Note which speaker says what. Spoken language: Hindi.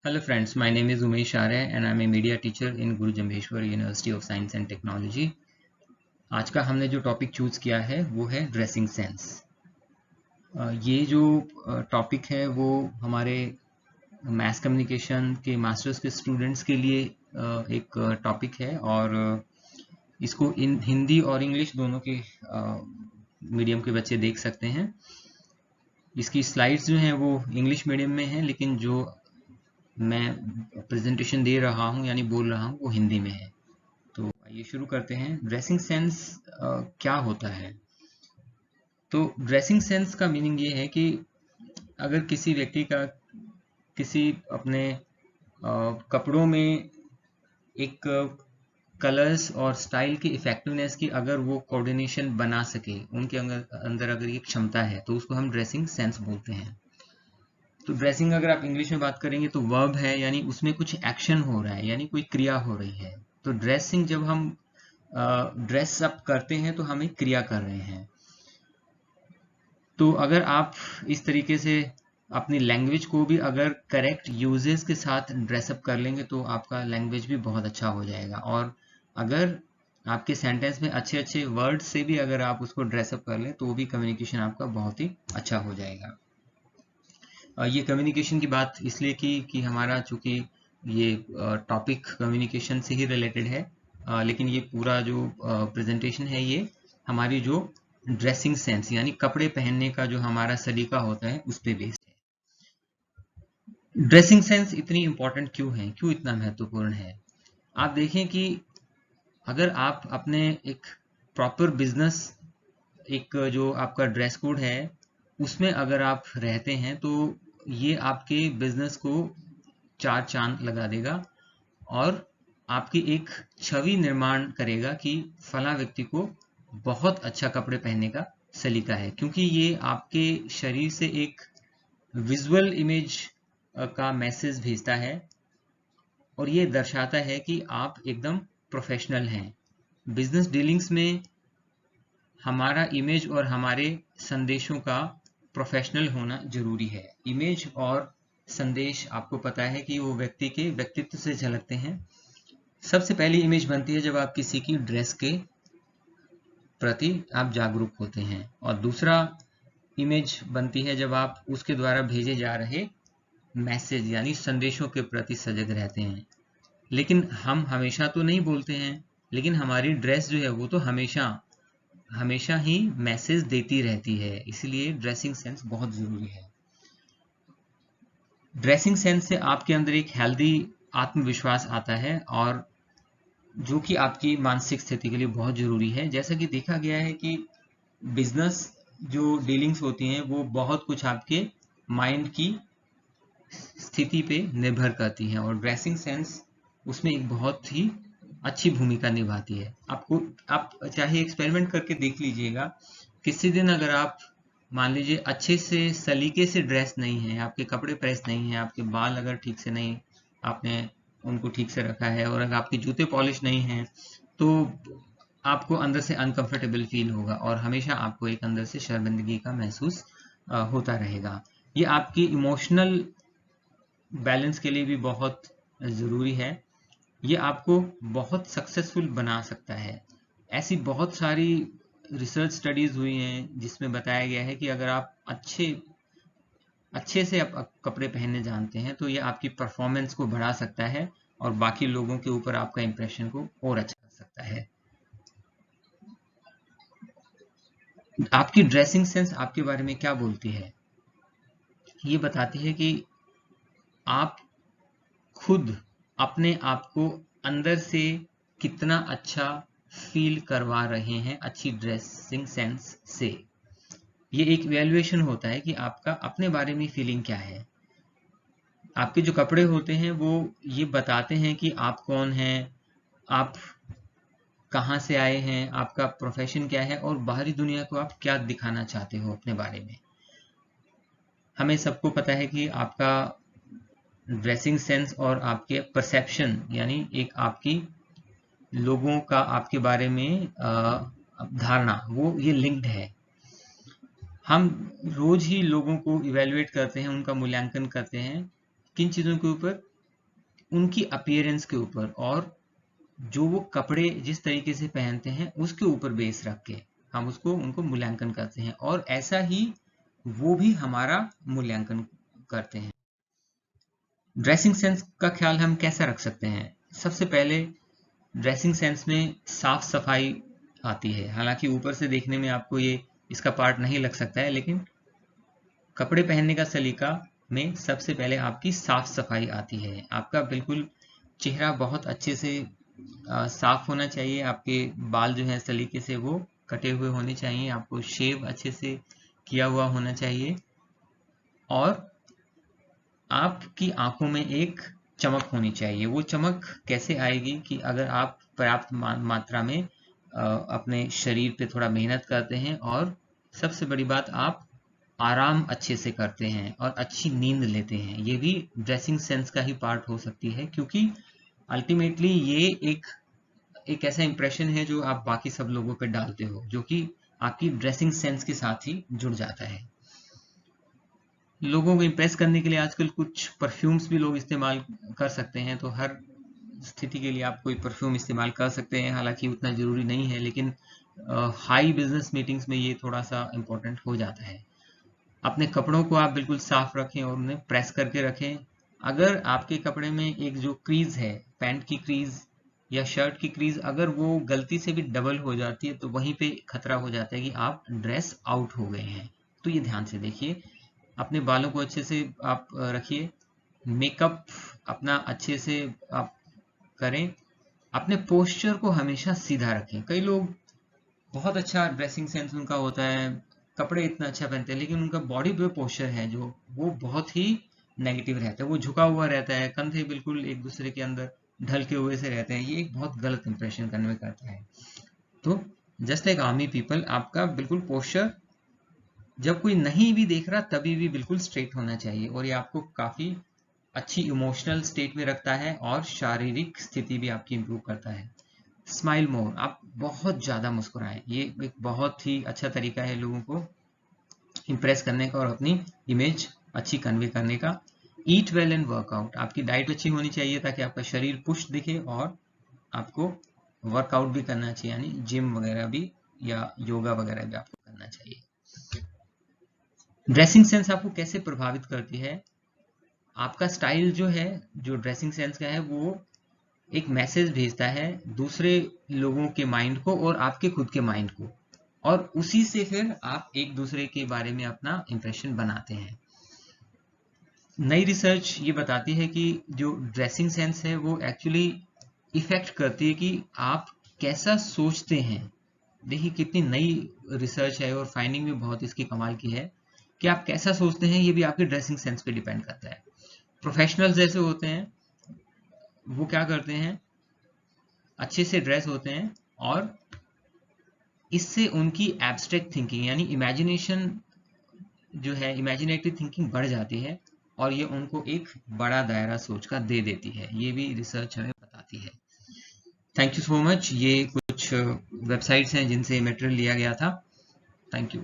Speaker 1: Hello friends, my name is Umesh Arya and I'm a media teacher in Guru Jambheshwar University of Science and Technology. आज का हमने जो टॉपिक चूज किया है वो है ड्रेसिंग सेंस। ये जो टॉपिक है वो हमारे मास कम्युनिकेशन के मास्टर्स के स्टूडेंट्स के लिए एक टॉपिक है और इसको इन हिंदी और इंग्लिश दोनों के मीडियम के बच्चे देख सकते हैं। इसकी स्लाइड्स जो हैं वो इंग्लिश मीडियम में हैं, लेकिन जो मैं प्रेजेंटेशन दे रहा हूँ यानी बोल रहा हूँ वो हिंदी में है। तो आइए शुरू करते हैं। ड्रेसिंग सेंस क्या होता है? तो ड्रेसिंग सेंस का मीनिंग ये है कि अगर किसी व्यक्ति का किसी अपने कपड़ों में एक कलर्स और स्टाइल की इफेक्टिवनेस की अगर वो कोऑर्डिनेशन बना सके, उनके अंदर अगर ये क्षमता है तो उसको हम ड्रेसिंग सेंस बोलते हैं। तो ड्रेसिंग अगर आप इंग्लिश में बात करेंगे तो वर्ब है, यानी उसमें कुछ एक्शन हो रहा है, यानी कोई क्रिया हो रही है। तो ड्रेसिंग जब हम ड्रेस अप करते हैं तो हम एक क्रिया कर रहे हैं। तो अगर आप इस तरीके से अपनी लैंग्वेज को भी अगर करेक्ट यूजेस के साथ ड्रेसअप कर लेंगे तो आपका लैंग्वेज भी बहुत अच्छा हो जाएगा। और अगर आपके सेंटेंस में अच्छे अच्छे वर्ड से भी अगर आप उसको ड्रेसअप कर लें तो भी कम्युनिकेशन आपका बहुत ही अच्छा हो जाएगा। ये कम्युनिकेशन की बात इसलिए की कि हमारा चूंकि ये टॉपिक कम्युनिकेशन से ही रिलेटेड है, लेकिन ये पूरा जो प्रेजेंटेशन है ये हमारी जो ड्रेसिंग सेंस यानी कपड़े पहनने का जो हमारा सलीका होता है उस पे बेस्ड है। ड्रेसिंग सेंस इतनी इंपॉर्टेंट क्यों है, क्यों इतना महत्वपूर्ण है? आप देखें कि अगर आप अपने एक प्रॉपर बिजनेस, एक जो आपका ड्रेस कोड है उसमें अगर आप रहते हैं तो ये आपके बिजनेस को चार चांद लगा देगा और आपकी एक छवि निर्माण करेगा कि फला व्यक्ति को बहुत अच्छा कपड़े पहनने का सलीका है, क्योंकि ये आपके शरीर से एक विजुअल इमेज का मैसेज भेजता है और ये दर्शाता है कि आप एकदम प्रोफेशनल हैं। बिजनेस डीलिंग्स में हमारा इमेज और हमारे संदेशों का प्रोफेशनल होना जरूरी है। इमेज और संदेश आपको पता है कि वो व्यक्ति के व्यक्तित्व से झलकते हैं। सबसे पहली इमेज बनती है जब आप किसी की ड्रेस के प्रति आप जागरूक होते हैं, और दूसरा इमेज बनती है जब आप उसके द्वारा भेजे जा रहे मैसेज यानी संदेशों के प्रति सजग रहते हैं। लेकिन हम हमेशा तो नहीं बोलते हैं, लेकिन हमारी ड्रेस जो है वो तो हमेशा हमेशा ही मैसेज देती रहती है, इसलिए ड्रेसिंग सेंस बहुत जरूरी है। ड्रेसिंग सेंस से आपके अंदर एक हेल्दी आत्मविश्वास आता है और जो कि आपकी मानसिक स्थिति के लिए बहुत जरूरी है। जैसा कि देखा गया है कि बिजनेस जो डीलिंग्स होती हैं वो बहुत कुछ आपके माइंड की स्थिति पे निर्भर करती हैं और ड्रेसिंग सेंस उसमें एक बहुत ही अच्छी भूमिका निभाती है। आप चाहे एक्सपेरिमेंट करके देख लीजिएगा, किसी दिन अगर आप मान लीजिए अच्छे से सलीके से ड्रेस नहीं है, आपके कपड़े प्रेस नहीं है, आपके बाल अगर ठीक से नहीं आपने उनको ठीक से रखा है और अगर आपके जूते पॉलिश नहीं हैं तो आपको अंदर से अनकंफर्टेबल फील होगा और हमेशा आपको एक अंदर से शर्मिंदगी का महसूस होता रहेगा। ये आपकी इमोशनल बैलेंस के लिए भी बहुत ज़रूरी है। ये आपको बहुत सक्सेसफुल बना सकता है। ऐसी बहुत सारी रिसर्च स्टडीज हुई हैं जिसमें बताया गया है कि अगर आप अच्छे से आप कपड़े पहनने जानते हैं तो ये आपकी परफॉर्मेंस को बढ़ा सकता है और बाकी लोगों के ऊपर आपका इंप्रेशन को और अच्छा कर सकता है। आपकी ड्रेसिंग सेंस आपके बारे में क्या बोलती है? ये बताती है कि आप खुद अपने आप को अंदर से कितना अच्छा फील करवा रहे हैं अच्छी ड्रेसिंग सेंस से। ये एक वैल्यूएशन होता है कि आपका अपने बारे में फीलिंग क्या है। आपके जो कपड़े होते हैं वो ये बताते हैं कि आप कौन हैं, आप कहाँ से आए हैं, आपका प्रोफेशन क्या है और बाहरी दुनिया को आप क्या दिखाना चाहते हो अपने बारे में। हमें सबको पता है कि आपका ड्रेसिंग सेंस और आपके परसेप्शन यानी एक आपकी लोगों का आपके बारे में धारणा वो ये लिंक्ड है। हम रोज ही लोगों को इवेल्युएट करते हैं, उनका मूल्यांकन करते हैं किन चीज़ों के ऊपर? उनकी अपीयरेंस के ऊपर और जो वो कपड़े जिस तरीके से पहनते हैं उसके ऊपर बेस रख के हम उनको मूल्यांकन करते हैं, और ऐसा ही वो भी हमारा मूल्यांकन करते हैं। ड्रेसिंग सेंस का ख्याल हम कैसा रख सकते हैं? सबसे पहले ड्रेसिंग सेंस में साफ सफाई आती है। हालांकि ऊपर से देखने में आपको ये इसका पार्ट नहीं लग सकता है, लेकिन कपड़े पहनने का सलीका में सबसे पहले आपकी साफ सफाई आती है। आपका बिल्कुल चेहरा बहुत अच्छे से साफ होना चाहिए, आपके बाल जो है सलीके से वो कटे हुए होने चाहिए, आपको शेव अच्छे से किया हुआ होना चाहिए, और आपकी आंखों में एक चमक होनी चाहिए। वो चमक कैसे आएगी कि अगर आप पर्याप्त मात्रा में अपने शरीर पे थोड़ा मेहनत करते हैं, और सबसे बड़ी बात आप आराम अच्छे से करते हैं और अच्छी नींद लेते हैं। ये भी ड्रेसिंग सेंस का ही पार्ट हो सकती है, क्योंकि अल्टीमेटली ये एक ऐसा इंप्रेशन है जो आप बाकी सब लोगों पे डालते हो, जो कि आपकी ड्रेसिंग सेंस के साथ ही जुड़ जाता है। लोगों को इम्प्रेस करने के लिए आजकल कुछ परफ्यूम्स भी लोग इस्तेमाल कर सकते हैं, तो हर स्थिति के लिए आप कोई परफ्यूम इस्तेमाल कर सकते हैं, हालांकि उतना ज़रूरी नहीं है, लेकिन हाई बिजनेस मीटिंग्स में ये थोड़ा सा इम्पोर्टेंट हो जाता है। अपने कपड़ों को आप बिल्कुल साफ रखें और उन्हें प्रेस करके रखें। अगर आपके कपड़े में एक जो क्रीज है, पैंट की क्रीज या शर्ट की क्रीज, अगर वो गलती से भी डबल हो जाती है तो वहीं पे खतरा हो जाता है कि आप ड्रेस आउट हो गए हैं। तो ये ध्यान से देखिए। अपने बालों को अच्छे से आप रखिए, मेकअप अपना अच्छे से आप करें, अपने पोस्चर को हमेशा सीधा रखें। कई लोग बहुत अच्छा ड्रेसिंग सेंस उनका होता है, कपड़े इतना अच्छा पहनते हैं, लेकिन उनका बॉडी पे पोस्चर है जो वो बहुत ही नेगेटिव रहता है, वो झुका हुआ रहता है, कंधे बिल्कुल एक दूसरे के अंदर ढलके हुए से रहते हैं। ये एक बहुत गलत इंप्रेशन कन्वे करता है। तो जस्ट लाइक आर्मी पीपल, आपका बिल्कुल पोस्चर जब कोई नहीं भी देख रहा तभी भी बिल्कुल स्ट्रेट होना चाहिए, और ये आपको काफी अच्छी इमोशनल स्टेट में रखता है और शारीरिक स्थिति भी आपकी इंप्रूव करता है। स्माइल मोर, आप बहुत ज्यादा मुस्कुराएं। ये एक बहुत ही अच्छा तरीका है लोगों को इम्प्रेस करने का और अपनी इमेज अच्छी कन्वे करने का। ईट वेल एंड वर्कआउट, आपकी डाइट अच्छी होनी चाहिए ताकि आपका शरीर पुष्ट दिखे, और आपको वर्कआउट भी करना चाहिए, यानी जिम वगैरह भी या योगा वगैरह भी आपको करना चाहिए। ड्रेसिंग सेंस आपको कैसे प्रभावित करती है? आपका स्टाइल जो है, जो ड्रेसिंग सेंस का है, वो एक मैसेज भेजता है दूसरे लोगों के माइंड को और आपके खुद के माइंड को, और उसी से फिर आप एक दूसरे के बारे में अपना इंप्रेशन बनाते हैं। नई रिसर्च ये बताती है कि जो ड्रेसिंग सेंस है वो एक्चुअली इफेक्ट करती है कि आप कैसा सोचते हैं। देखिए कितनी नई रिसर्च है, और फाइंडिंग भी बहुत इसकी कमाल की है कि आप कैसा सोचते हैं ये भी आपके ड्रेसिंग सेंस पे डिपेंड करता है। प्रोफेशनल्स जैसे होते हैं वो क्या करते हैं, अच्छे से ड्रेस होते हैं, और इससे उनकी एब्स्ट्रैक्ट थिंकिंग यानी इमेजिनेशन जो है, इमेजिनेटिव थिंकिंग बढ़ जाती है, और ये उनको एक बड़ा दायरा सोच का दे देती है। ये भी रिसर्च हमें बताती है। Thank you so much. ये कुछ वेबसाइट्स हैं जिनसे मटेरियल लिया गया था। Thank you.